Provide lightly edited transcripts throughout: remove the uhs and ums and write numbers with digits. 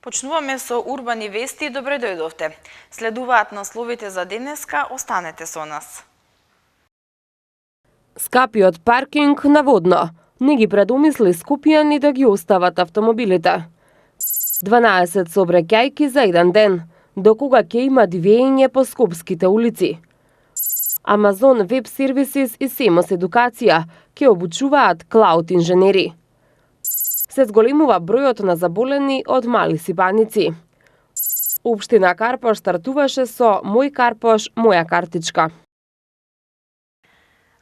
Почнуваме со урбани вести и добре дојдовте. Следуваат насловите за денеска, останете со нас. Скапиот паркинг наводно. Не ги предумисли скупјани да ги остават автомобилите. 12 сообраќајки за еден ден. До кога ќе има дивење по скопските улици? Amazon Web Services и Semos Едукација ќе обучуваат клауд инженери. Се зголемува бројот на заболени од мали сипаници. Општина Карпош стартуваше со Мој Карпош, моја картичка.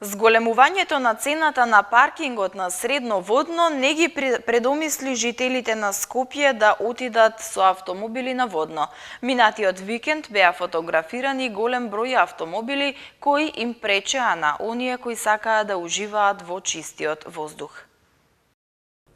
Зголемувањето на цената на паркингот на Средно Водно не ги предомисли жителите на Скопје да отидат со автомобили на водно. Минатиот викенд беа фотографирани голем број автомобили кои им пречеа на оние кои сакаат да уживаат во чистиот воздух.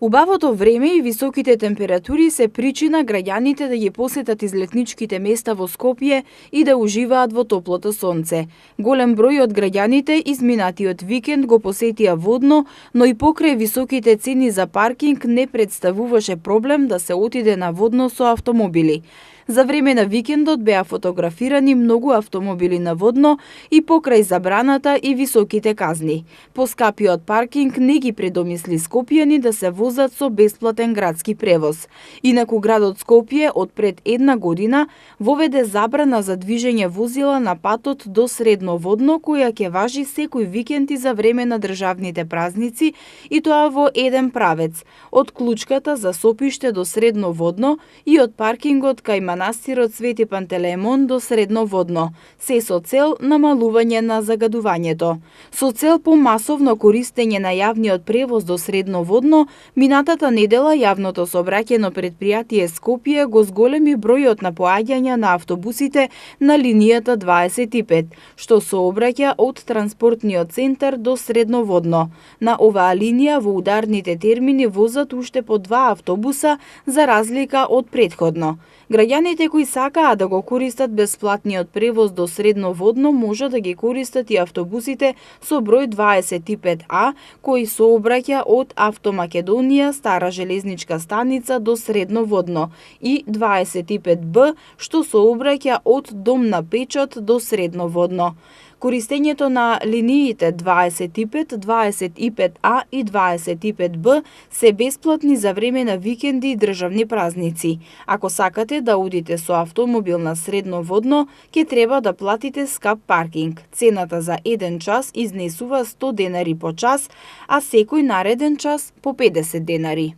Убавото време и високите температури се причина граѓаните да ги посетат излетничките места во Скопје и да уживаат во топлото сонце. Голем број од граѓаните изминатиот викенд го посетија Водно, но и покрај високите цени за паркинг не представуваше проблем да се отиде на Водно со автомобили. За време на викендот беа фотографирани многу автомобили на Водно и покрај забраната и високите казни. По скапиот паркинг не ги предомисли скопјани да се возат со бесплатен градски превоз. Инаку градот Скопје од пред една година воведе забрана за движење возила на патот до Средно Водно, која ќе важи секој викенд и за време на државните празници, и тоа во еден правец, од Клучката за Сопиште до Средно Водно и од паркингот кај манастирот Свети Пантелеимон до Средно Водно, се со цел намалување на загадувањето. Со цел помасовно користење на јавниот превоз до Средно Водно, минатата недела јавното сообраќајно претпријатие Скопје го зголеми бројот на поаѓања на автобусите на линијата 25, што сообраќа од транспортниот центар до Средно Водно. На оваа линија во ударните термини возат уште по 2 автобуса за разлика од претходно. Граѓаните кои сакаат да го користат бесплатниот превоз до Средно Водно може да ги користат и автобусите со број 25А, кои сообраќа од Автомакедонија Стара железничка станица до Средно Водно, и 25Б, што сообраќа од Дом на Печот до Средно Водно. Користењето на линиите 25, 25А и 25Б се бесплатни за време на викенди и државни празници. Ако сакате да одите со автомобил на Средно Водно, ќе треба да платите скап паркинг. Цената за 1 час изнесува 100 денари по час, а секој нареден час по 50 денари.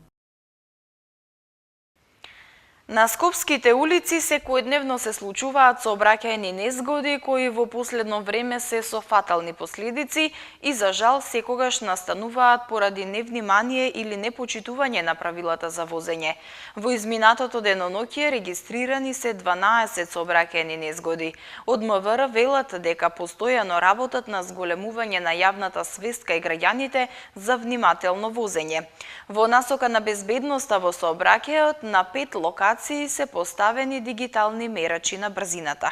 На скопските улици секојдневно се случуваат сообраќајни незгоди кои во последно време се со фатални последици и за жал секогаш настануваат поради невнимание или непочитување на правилата за возење. Во изминатото деноноќе регистрирани се 12 сообраќајни незгоди. Од МВР велат дека постојано работат на зголемување на јавната свест кај граѓаните за внимателно возење. Во насока на безбедноста во сообраќајот на 5 локации се поставени дигитални мерачи на брзината.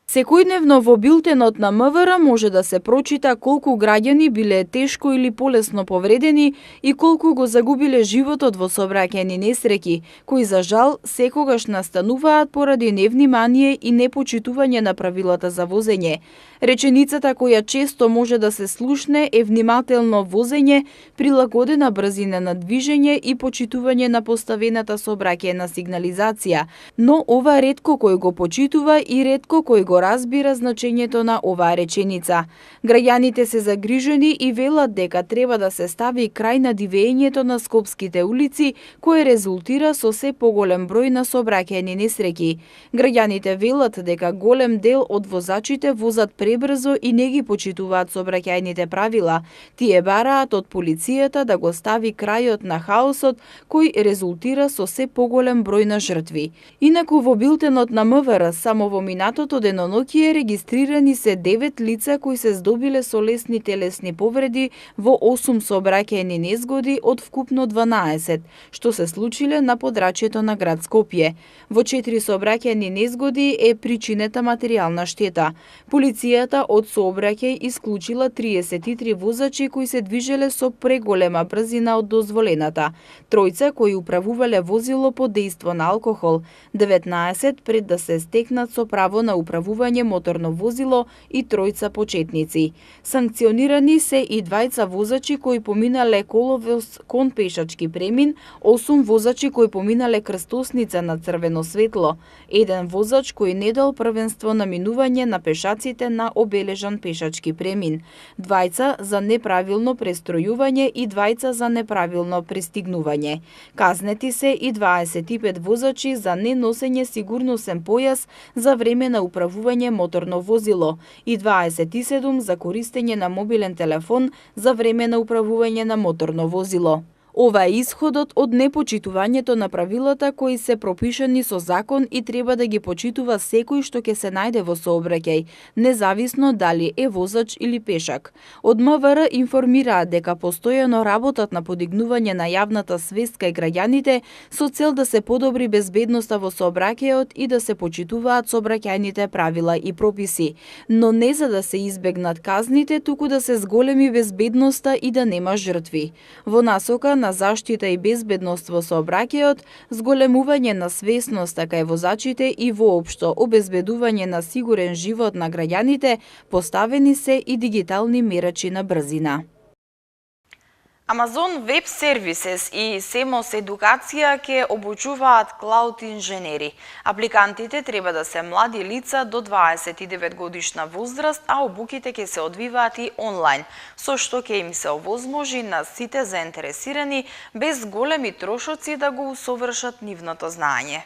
Секојдневно во билтенот на МВР може да се прочита колку граѓани биле тешко или полесно повредени и колку го загубиле животот во сообраќајни несреќи, кои за жал секогаш настануваат поради невнимание и непочитување на правилата за возење. Реченицата која често може да се слушне е внимателно возење, прилагодена брзина на движење и почитување на поставената сообраќајна сигнализација, но ова ретко кој го почитува и ретко кој го разбира значењето на оваа реченица. Граѓаните се загрижени и велат дека треба да се стави крај на дивењето на скопските улици, кое резултира со се поголем број на сообраќајни несреќи. Граѓаните велат дека голем дел од возачите возат пребрзо и не ги почитуваат сообраќајните правила. Тие бараат од полицијата да го стави крајот на хаосот кој резултира со се поголем број на жртви. Инаку во билтенот на МВР само во минатото деноноќе денонокие регистрирани се 9 лица кои се здобиле со лесни телесни повреди во 8 сообраќајни незгоди од вкупно 12, што се случиле на подрачјето на град Скопје. Во 4 сообраќајни незгоди е причинета материјална штета. Полицијата од сообраќај исклучила 33 возачи кои се движеле со преголема брзина од дозволената, тројца кои управувале возило под дејство на алкохол, 19 пред да се стекнат со право на управување моторно возило и тројца почетници. Санкционирани се и двајца возачи кои поминале коловоз кон пешачки премин, 8 возачи кои поминале крстосница на црвено светло, еден возач кој не дал првенство на минување на пешаците на обележан пешачки премин, двајца за неправилно престројување и двајца за неправилно пристигнување. Казнети се и 25 возачи за неносење сигурносен појас за време на управување моторно возило и 27 за користење на мобилен телефон за време на управување на моторно возило. Ова е исходот од непочитувањето на правилата кои се пропишани со закон и треба да ги почитува секој што ќе се најде во сообраќај, независно дали е возач или пешак. Од МВР информираат дека постојано работат на подигнување на јавната свест кај граѓаните со цел да се подобри безбедноста во сообраќајот и да се почитуваат сообраќајните правила и прописи, но не за да се избегнат казните, туку да се зголеми безбедноста и да нема жртви. Во насока на заштита и безбедност во сообраќајот, зголемување на свесноста кај возачите и воопшто обезбедување на сигурен живот на граѓаните, поставени се и дигитални мерачи на брзина. Amazon Web Services и Semos Едукација ќе обучуваат клауд инженери. Апликантите треба да се млади лица до 29 годишна возраст, а обуките ќе се одвиваат и онлайн, со што ќе им се овозможи на сите заинтересирани без големи трошоци да го усовршат нивното знаење.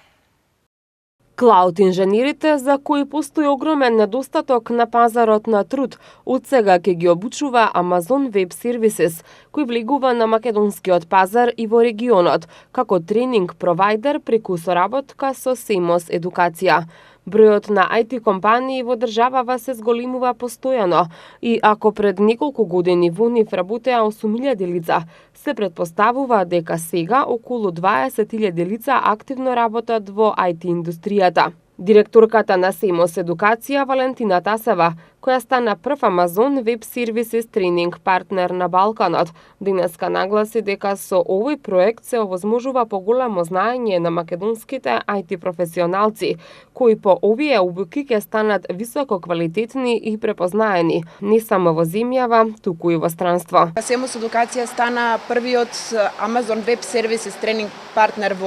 Клауд инженерите, за кои постои огромен недостаток на пазарот на труд, од сега ќе ги обучува Amazon Web Services, кој влегува на македонскиот пазар и во регионот, како тренинг провайдер преку соработка со Semos Едукација. Бројот на IT компании во државава се зголемува постојано и ако пред неколку години во нив работеа 8.000 лица, се претпоставува дека сега околу 20.000 лица активно работат во IT индустријата. Директорката на Semos Едукација Валентина Тасева, која стана прв Amazon Web Services тренинг партнер на Балканот, денеска нагласи дека со овој проект се овозможува поголемо знаење на македонските IT професионалци, кои по овие обуки ќе станат високо квалитетни и препознаени, не само во земјава, туку и во странство. Semos Едукација стана првиот Amazon Web Services тренинг партнер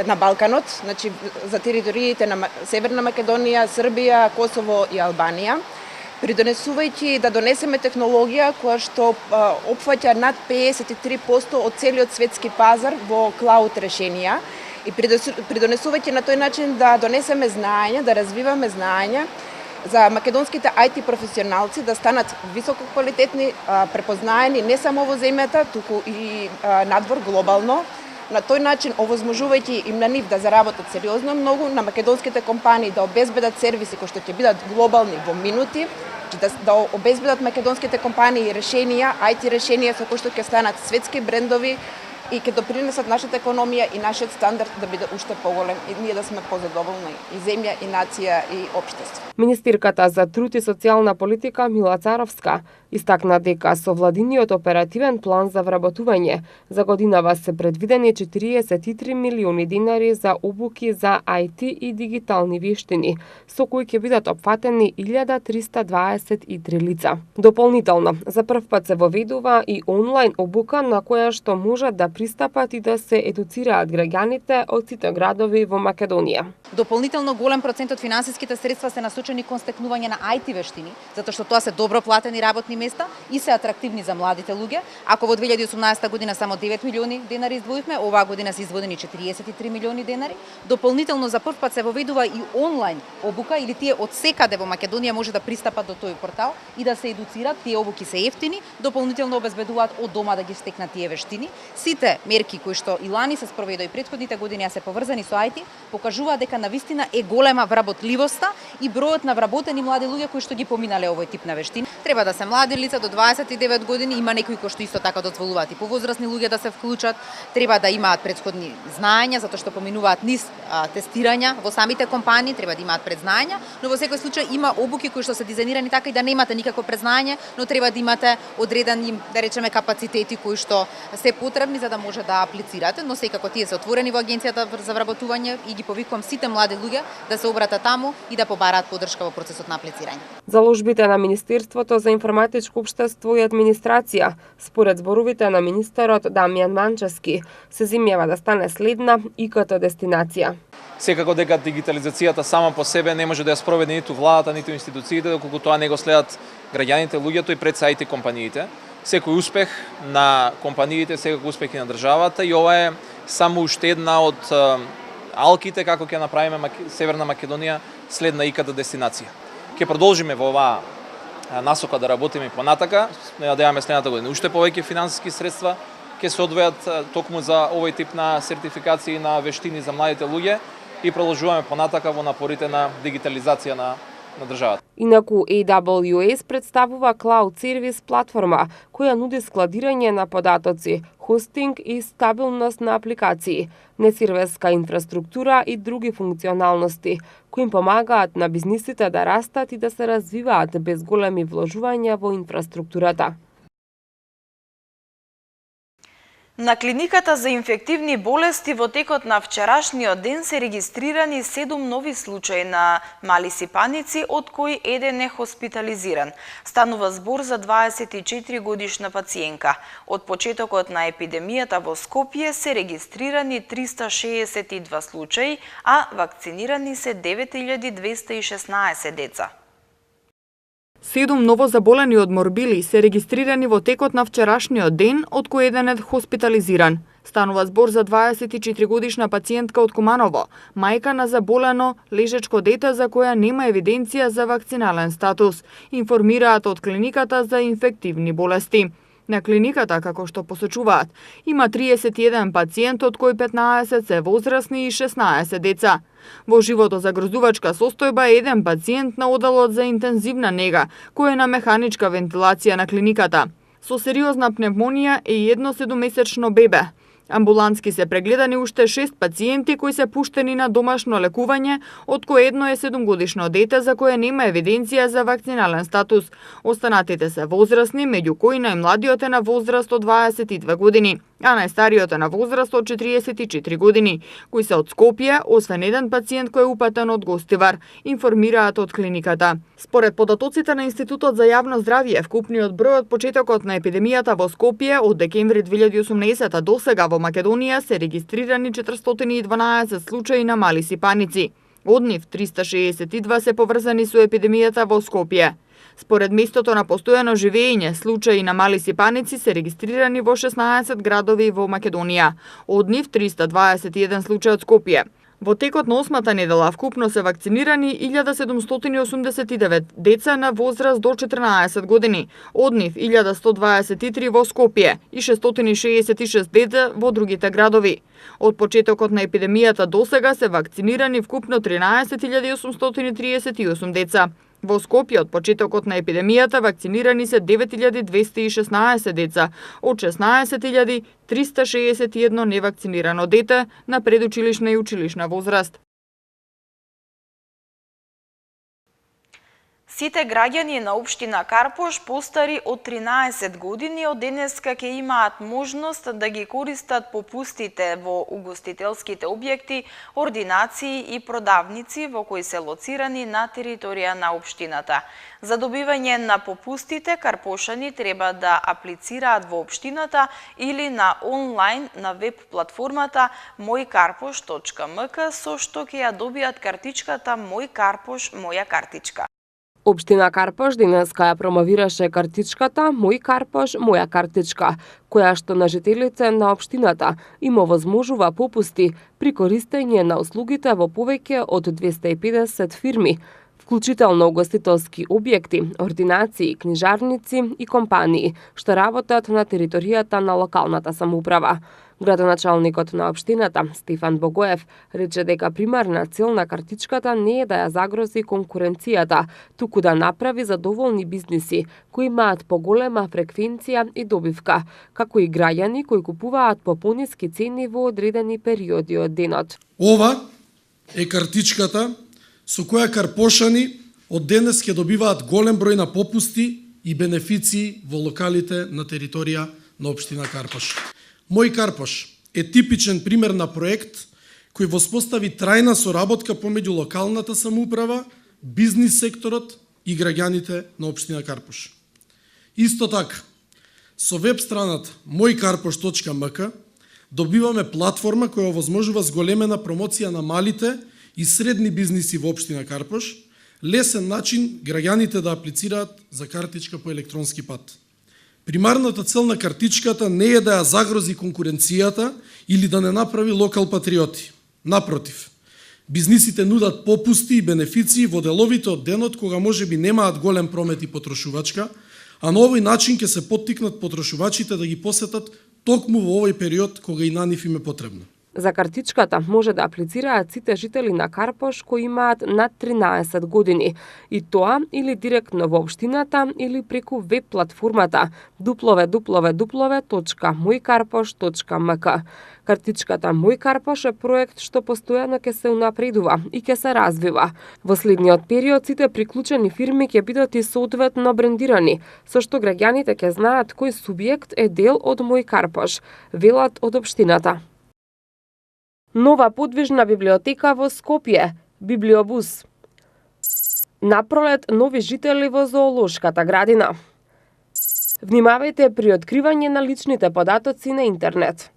на Балканот, значи за териториите на Северна Македонија, Србија, Косово и Албанија, придонесувајќи да донесеме технологија која што опфаќа над 53% од целиот светски пазар во клауд решенија и придонесувајќи на тој начин да донесеме знаење, да развиваме знаење за македонските IT професионалци да станат високо квалитетни, препознаени не само во земјата, туку и надвор глобално. На тој начин, овозможувајќи им на нив да заработат сериозно многу, на македонските компании да обезбедат сервиси кои што ќе бидат глобални во минути, да обезбедат македонските компании решенија, IT решенија со кои што ќе станат светски брендови и ќе допринесат нашата економија и нашиот стандард да биде уште поголем и ние да сме позадоволни и земја, и нација, и општество. Министерката за труд и социјална политика Мила Царовска истакна дека со владиниот оперативен план за вработување за годинава се предвидени 43 милиони динари за обуки за IT и дигитални вештини, со кои ќе бидат опфатени 1323 лица. Дополнително, за прв пат се воведува и онлайн обука на која што можат да пристапат и да се едуцираат граѓаните од сите градови во Македонија. Дополнително голем процент од финансиските средства се насочени кон стекнување на IT вештини, затоа што тоа се добро платени работни места и се атрактивни за младите луѓе. Ако во 2018 година само 9 милиони денари издвоивме, оваа година се изводени 43 милиони денари. Дополнително за прв пат се воведува и онлайн обука или тие од секаде во Македонија може да пристапат до тој портал и да се едуцират. Тие обуки се ефтини, дополнително обезбедуваат од дома да ги стекнат тие вештини. Сите мерки кои што и лани се спроведоа и претходните години, а се поврзани со IT, покажуваат дека навистина е голема вработливоста и бројот на вработени млади луѓе кои што ги поминале овој тип на вештини. Треба да се млади лица до 29 години, има некои кои што исто така дозволуваат и повозрасни луѓе да се вклучат. Треба да имаат претходни знаења затоа што поминуваат низ тестирања во самите компании, треба да имаат предзнаења, но во секој случај има обуки кои што се дизајнирани така и да немате никакво предзнаење, но треба да имате одредени, да речеме, капацитети кои што се потребни за да може да аплицирате, но секако тие се отворени во агенцијата за вработување и ги повикувам сите млади луѓе да се обратат таму и да побараат поддршка во процесот на аплицирање. Заложбите на Министерството за информатичко општество и администрација, според зборовите на министерот Дамјан Манчевски, се земјава да стане следна ИКТ дестинација. Секако дека дигитализацијата сама по себе не може да ја спроведе ниту владата, ниту институциите, доколку тоа не го следат граѓаните, луѓето и пред IT компаниите. Секој успех на компаниите, секој успех и на државата, и ова е само уште една од алките како ќе направиме Северна Македонија следна ИКТ дестинација. Ќе продолжиме во оваа насока да работиме и понатака. Надеваме следната година уште повеќе финансиски средства ќе се одвојат токму за овој тип на сертификации на вештини за младите луѓе и продолжуваме понатака во напорите на дигитализација на државата. Инаку AWS представува клауд сервис платформа која нуди складирање на податоци, хостинг и стабилност на апликации, несерверска инфраструктура и други функционалности, кои им помагаат на бизнисите да растат и да се развиваат без големи вложувања во инфраструктурата. На клиниката за инфективни болести во текот на вчерашниот ден се регистрирани 7 нови случаи на мали сипаници, од кои еден е хоспитализиран. Станува збор за 24 годишна пациентка. Од почетокот на епидемијата во Скопје се регистрирани 362 случаи, а вакцинирани се 9216 деца. 7 новозаболени од морбили се регистрирани во текот на вчерашниот ден, од кој еден е хоспитализиран. Станува збор за 24 годишна пациентка од Куманово, мајка на заболено лежечко дете за која нема евиденција за вакцинален статус, информираат од клиниката за инфективни болести. На клиниката, како што посочуваат, има 31 пациент, од кои 15 се возрасни и 16 деца. Во животозагрозувачка состојба е еден пациент на оделот за интензивна нега, кој е на механичка вентилација на клиниката. Со сериозна пневмонија е и едно 7-месечно бебе. Амбулантски се прегледани уште 6 пациенти кои се пуштени на домашно лекување, од кој едно е 7-годишно дете за кое нема евиденција за вакцинален статус. Останатите се возрастни, меѓу кои најмладиот е на возраст од 22 години, а најстариот е на возраст од 44 години, кои се од Скопје, освен еден пациент кој е упатен од Гостивар, информираат од клиниката. Според податоците на Институтот за јавно здравје, вкупниот број од почетокот на епидемијата во Скопје од декември 2018 до сега во Македонија се регистрирани 412 случаи на мали сипаници. Од нив 362 се поврзани со епидемијата во Скопје. Според местото на постојано живење, случаи на мали сипаници се регистрирани во 16 градови во Македонија. Од нив 321 случаи од Скопје. Во текот на 8-та недела вкупно се вакцинирани 1789 деца на возраст до 14 години, од нив 1123 во Скопје и 666 деца во другите градови. Од почетокот на епидемијата до сега се вакцинирани вкупно 13838 деца. Во Скопје од почетокот на епидемијата вакцинирани се 9216 деца, од 16361 невакцинирано дете на предучилишна и училишна возраст. Сите граѓани на општина Карпош постари од 13 години од денеска ќе имаат можност да ги користат попустите во угостителските објекти, ординации и продавници во кои се лоцирани на територија на општината. За добивање на попустите, карпошани треба да аплицираат во општината или на онлайн на веб платформата moјkarpoш.mk, со што ќе ја добијат картичката Мој Карпош, моја картичка. Општина Карпош денеска ја промовираше картичката Мој Карпош, моја картичка, која што на жителите на општината им овозможува попусти при користење на услугите во повеќе од 250 фирми, вклучително угостителски објекти, ординации, книжарници и компании што работат на територијата на локалната самоуправа. Градоначалникот на општината Стефан Богоев рече дека примарна цел на картичката не е да ја загрози конкуренцијата, туку да направи задоволни бизниси кои имаат поголема фреквенција и добивка, како и граѓани кои купуваат по пониски цени во одредени периоди од денот. Ова е картичката со која карпошани од денес ќе добиваат голем број на попусти и бенефиции во локалите на територија на општина Карпош. Мој Карпош е типичен пример на проект кој воспостави трајна соработка помеѓу локалната самоуправа, бизнис секторот и граѓаните на општина Карпош. Исто така, со веб страната moјkarposh.mk добиваме платформа која овозможува зголемена промоција на малите и средни бизниси во општина Карпош, лесен начин граѓаните да аплицираат за картичка по електронски пат. Примарната цел на картичката не е да ја загрози конкуренцијата или да не направи локал патриоти. Напротив, бизнисите нудат попусти и бенефиции во деловите од денот кога можеби немаат голем промет и потрошувачка, а на овој начин ќе се поттикнат потрошувачите да ги посетат токму во овој период кога и на нив им е потребно. За картичката може да аплицираат сите жители на Карпош кои имаат над 13 години, и тоа или директно во општината или преку веб платформата www.moјkarposh.mk. Картичката Мој Карпош е проект што постојано ќе се унапредува и ќе се развива. Во следниот период сите приклучени фирми ќе бидат и соодветно брендирани, со што граѓаните ќе знаат кој субјект е дел од Мој Карпош, велат од општината. Нова подвижна библиотека во Скопје, Библиобус. Напролет нови жители во зоолошката градина. Внимавајте при откривање на личните податоци на интернет.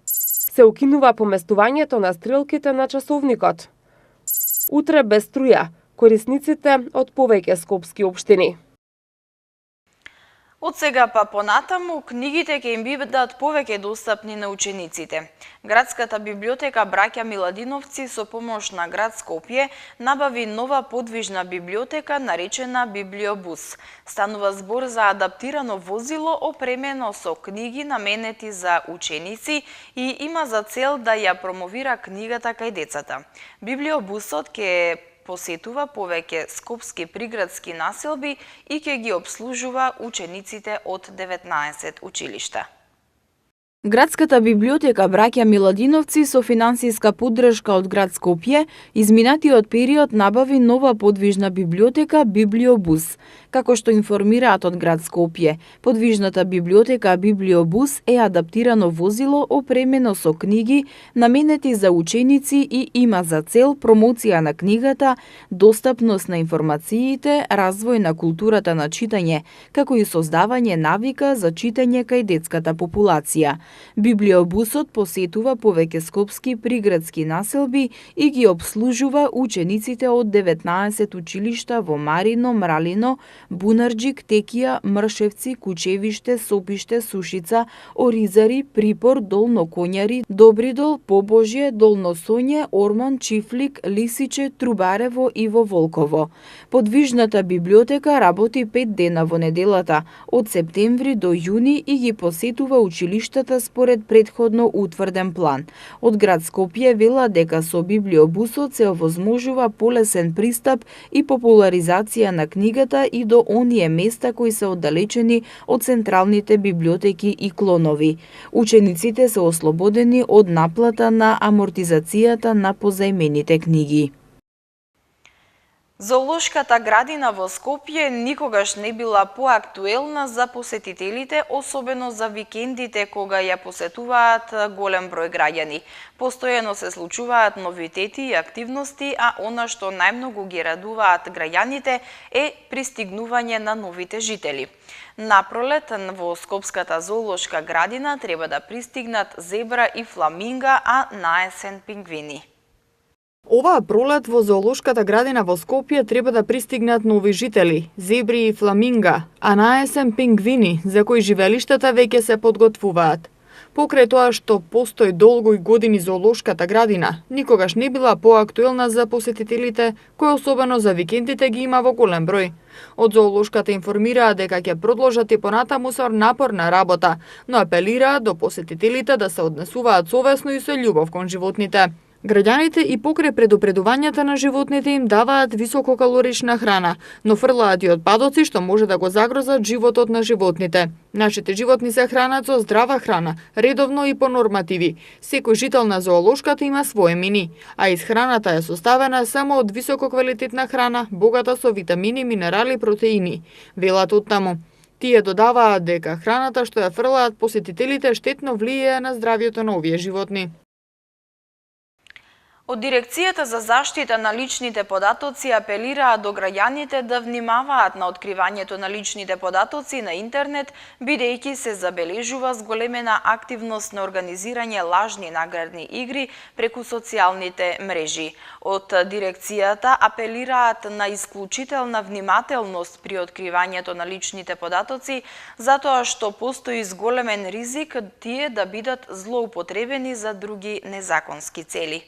Се укинува поместувањето на стрелките на часовникот. Утре без струја, корисниците од повеќе скопски општини. Од сега па понатаму, книгите ќе им бидат повеќе достапни на учениците. Градската библиотека Браќа Миладиновци со помош на град Скопје набави нова подвижна библиотека наречена Библиобус. Станува збор за адаптирано возило опремено со книги наменети за ученици и има за цел да ја промовира книгата кај децата. Библиобусот ќе посетува повеќе скопски приградски населби и ќе ги обслужува учениците од 19 училишта. Градската библиотека Браќа Миладиновци со финансиска поддршка од град Скопје изминатиот период набави нова подвижна библиотека Библиобус. Како што информираат од град Скопје, подвижната библиотека Библиобус е адаптирано возило опремено со книги наменети за ученици и има за цел промоција на книгата, достапност на информациите, развој на културата на читање, како и создавање навика за читање кај детската популација. Библиобусот посетува повеќе скопски приградски населби и ги обслужува учениците од 19 училишта во Марино, Мралино, Бунарџик, Текија, Мршевци, Кучевиште, Сопиште, Сушица, Оризари, Припор, Долно Коњари, Добридол, Побожје, Долно Соње, Орман, Чифлик, Лисиче, Трубарево и во Волково. Подвижната библиотека работи 5 дена во неделата, од септември до јуни и ги посетува училиштата според претходно утврден план. Од град Скопје вела дека со Библиобусот се овозможува полесен пристап и популаризација на книгата и до оние места кои се оддалечени од централните библиотеки и клонови. Учениците се ослободени од наплата на амортизацијата на позајмените книги. Зоолошката градина во Скопје никогаш не била поактуелна за посетителите, особено за викендите кога ја посетуваат голем број граѓани. Постојано се случуваат новитети и активности, а она што најмногу ги радуваат граѓаните е пристигнување на новите жители. Напролет во Скопската зоолошка градина треба да пристигнат зебра и фламинга, а наесен пингвини. Оваа пролет во зоолошката градина во Скопје треба да пристигнат нови жители, зебри и фламинга, а на есен пингвини, за кои живелиштата веќе се подготвуваат. Покрај тоа што постои долго и години зоолошката градина, никогаш не била поактуелна за посетителите, кои особено за викендите ги има во голем број. Од зоолошката информираат дека ќе продолжат и понатаму со напорна работа, но апелираат до посетителите да се однесуваат совесно и со љубов кон животните. Граѓаните и покрај предупредувањата на животните им даваат висококалорична храна, но фрлаат и отпадоци што може да го загрозат животот на животните. Нашите животни се хранат со здрава храна, редовно и по нормативи. Секој жител на зоолошката има свое мини, а исхраната е составена само од висококвалитетна храна, богата со витамини, минерали и протеини. Велат оттаму. Тие додаваат дека храната што ја фрлаат посетителите штетно влијае на здравјето на овие животни. Од Дирекцијата за заштита на личните податоци апелираат до граѓаните да внимаваат на откривањето на личните податоци на интернет, бидејќи се забележува зголемена активност на организирање лажни наградни игри преку социјалните мрежи. Од Дирекцијата апелираат на исклучителна внимателност при откривањето на личните податоци, затоа што постои зголемен ризик тие да бидат злоупотребени за други незаконски цели.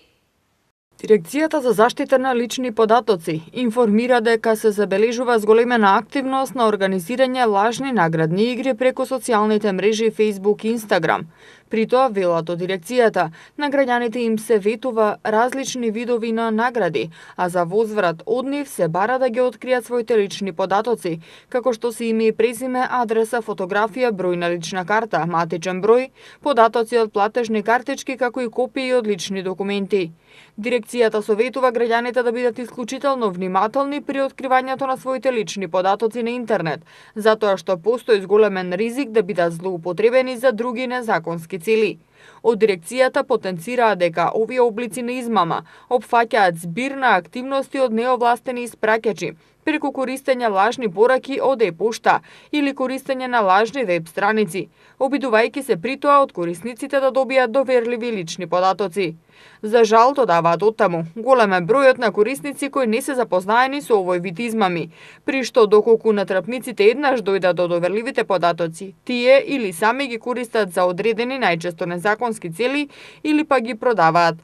Дирекцијата за заштита на лични податоци информира дека се забележува зголемена активност на организирање лажни наградни игри преку социјалните мрежи Facebook и Instagram. При тоа, велат од дирекцијата, на граѓаните им се ветува различни видови на награди, а за возврат од нив се бара да ги откријат своите лични податоци, како што се име и презиме, адреса, фотографија, број на лична карта, матичен број, податоци од платежни картички, како и копии од лични документи. Дирекцијата советува граѓаните да бидат исклучително внимателни при откривањето на своите лични податоци на интернет, затоа што постои зголемен ризик да бидат злоупотребени за други незаконски цели. Од дирекцијата потенцираат дека овие облици на измама опфаќаат збир на активности од неовластени испраќачи, преку користење лажни пораки од e-пошта или користење на лажни веб страници, обидувајќи се при тоа од корисниците да добијат доверливи лични податоци. За жал, додаваат оттаму, голем е бројот на корисници кои не се запознаени со овој вид измами, при што доколку натрапниците еднаш дојдат до доверливите податоци, тие или сами ги користат за одредени најчесто незаконски цели или па ги продаваат.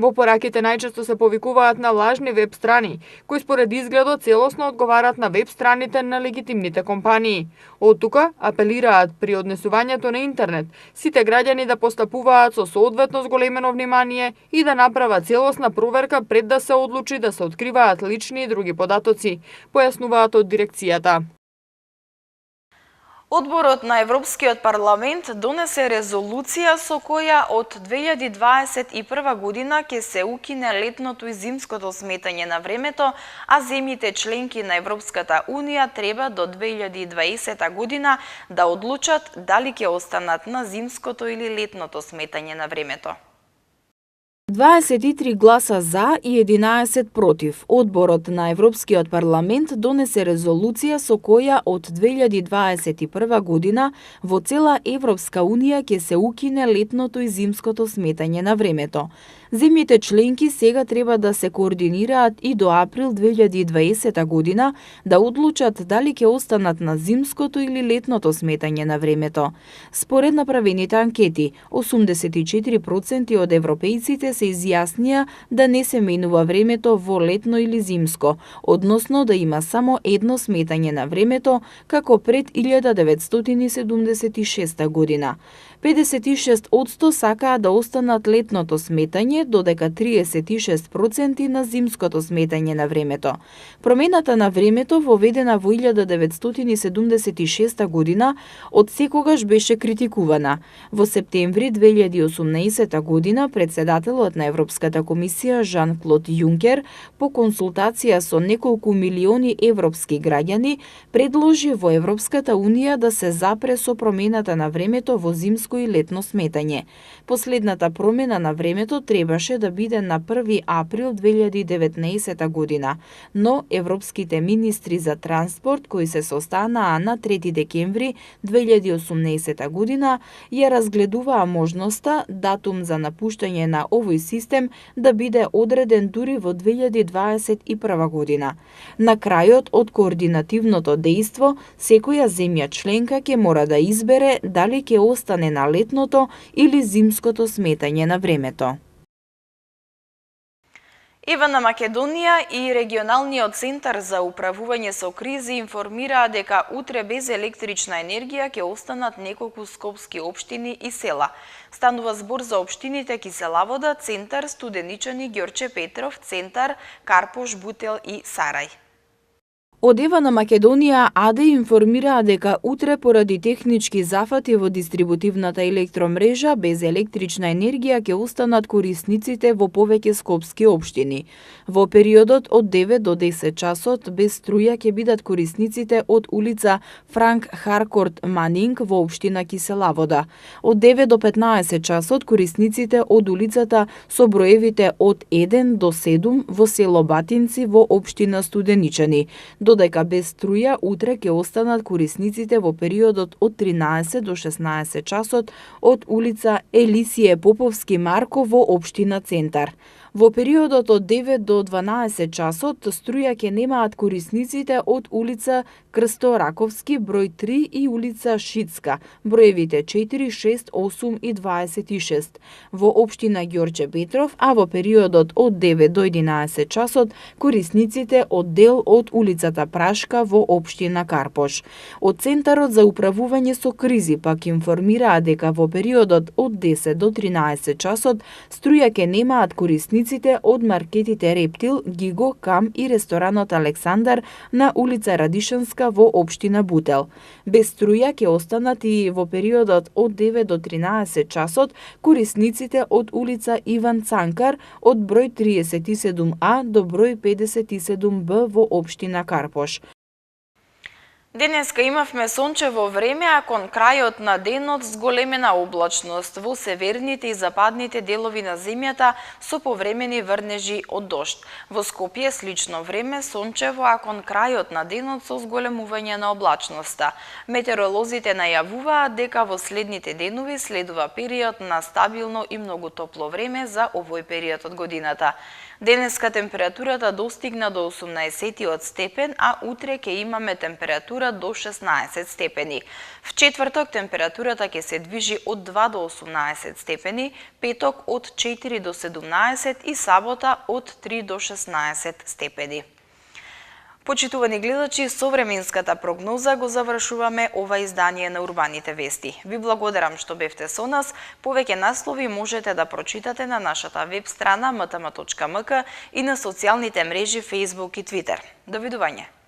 Во пораките најчесто се повикуваат на лажни веб страни, кои според изгледот целосно одговарат на веб страните на легитимните компании. Од тука апелираат при однесувањето на интернет сите граѓани да постапуваат со соодветно зголемено внимание и да направат целосна проверка пред да се одлучи да се откриваат лични и други податоци, појаснуваат од дирекцијата. Одборот на Европскиот парламент донесе резолуција со која од 2021 година ќе се укине летното и зимското сметање на времето, а земјите членки на Европската Унија треба до 2020 година да одлучат дали ќе останат на зимското или летното сметање на времето. 23 гласа за и 11 против. Одборот на Европскиот парламент донесе резолуција со која од 2021 година во цела Европска Унија ќе се укине летното и зимското сметање на времето. Земјите членки сега треба да се координираат и до април 2020 година да одлучат дали ќе останат на зимското или летното сметање на времето. Според направените анкети, 84% од европејците се изјаснија да не се менува времето во летно или зимско, односно да има само едно сметање на времето, како пред 1976 година. 56% сакаат да останат летното сметање, додека 36% на зимското сметање на времето. Промената на времето, воведена во 1976 година, од секогаш беше критикувана. Во септември 2018 година, председателот на Европската комисија Жан-Клод Јункер, по консултација со неколку милиони европски граѓани, предложи во Европската Унија да се запре со промената на времето во зимско и летно сметање. Последната промена на времето требаше да биде на 1 април 2019 година, но европските министри за транспорт кои се состанаа на 3 декември 2018 година ја разгледуваа можноста датум за напуштање на овој овој систем да биде одреден дури во 2021 година. На крајот од координативното дејство, секоја земја членка ќе мора да избере дали ќе остане на летното или зимското сметање на времето. ЕВН Македонија и Регионалниот центар за управување со кризи информираа дека утре без електрична енергија ќе останат неколку скопски општини и села. Станува збор за општините Киселавода, Центар, Студеничани, Ѓорче Петров, Центар, Карпош, Бутел и Сарај. Од ЕВН Македонија АД информираа дека утре поради технички зафати во дистрибутивната електромрежа без електрична енергија ќе останат корисниците во повеќе скопски општини. Во периодот од 9 до 10 часот без струја ќе бидат корисниците од улица Франк Харкорт Манинг во општина Киселавода. Од 9 до 15 часот корисниците од улицата со броевите од 1 до 7 во село Батинци во општина Студеничани, додека без струја утре ќе останат корисниците во периодот од 13 до 16 часот од улица Елисије Поповски Марко во општина Центар. Во периодот од 9 до 12 часот струја ќе немаат корисниците од улица Крсто Раковски број 3 и улица Шицка, броевите 4, 6, 8 и 26 во општина Ѓорче Петров, а во периодот од 9 до 11 часот корисниците од дел од улицата Прашка во општина Карпош. Од Центарот за управување со кризи пак информираа дека во периодот од 10 до 13 часот струја ќе немаат корисниците од маркетите Рептил, Гиго, Кам и ресторанот Александар на улица Радишанска во општина Бутел. Без струја ќе останат и во периодот од 9 до 13 часот корисниците од улица Иван Цанкар од број 37А до број 57Б во општина Карпош. Денеска имавме сончево време, а кон крајот на денот зголемена облачност во северните и западните делови на земјата со повремени врнежи од дожд. Во Скопје слично време, сончево, а кон крајот на денот со зголемување на облачноста. Метеоролозите најавуваат дека во следните денови следува период на стабилно и многу топло време за овој период од годината. Денеска температурата достигна до 18 степен, а утре ќе имаме температура до 16 степени. В четврток температурата ќе се движи од 2 до 18 степени, петок од 4 до 17 и сабота од 3 до 16 степени. Почитувани гледачи, со временската прогноза го завршуваме ова издание на Урбаните вести. Ви благодарам што бевте со нас. Повеќе наслови можете да прочитате на нашата веб страна mtm.mk и на социјалните мрежи Facebook и Twitter. Довидување.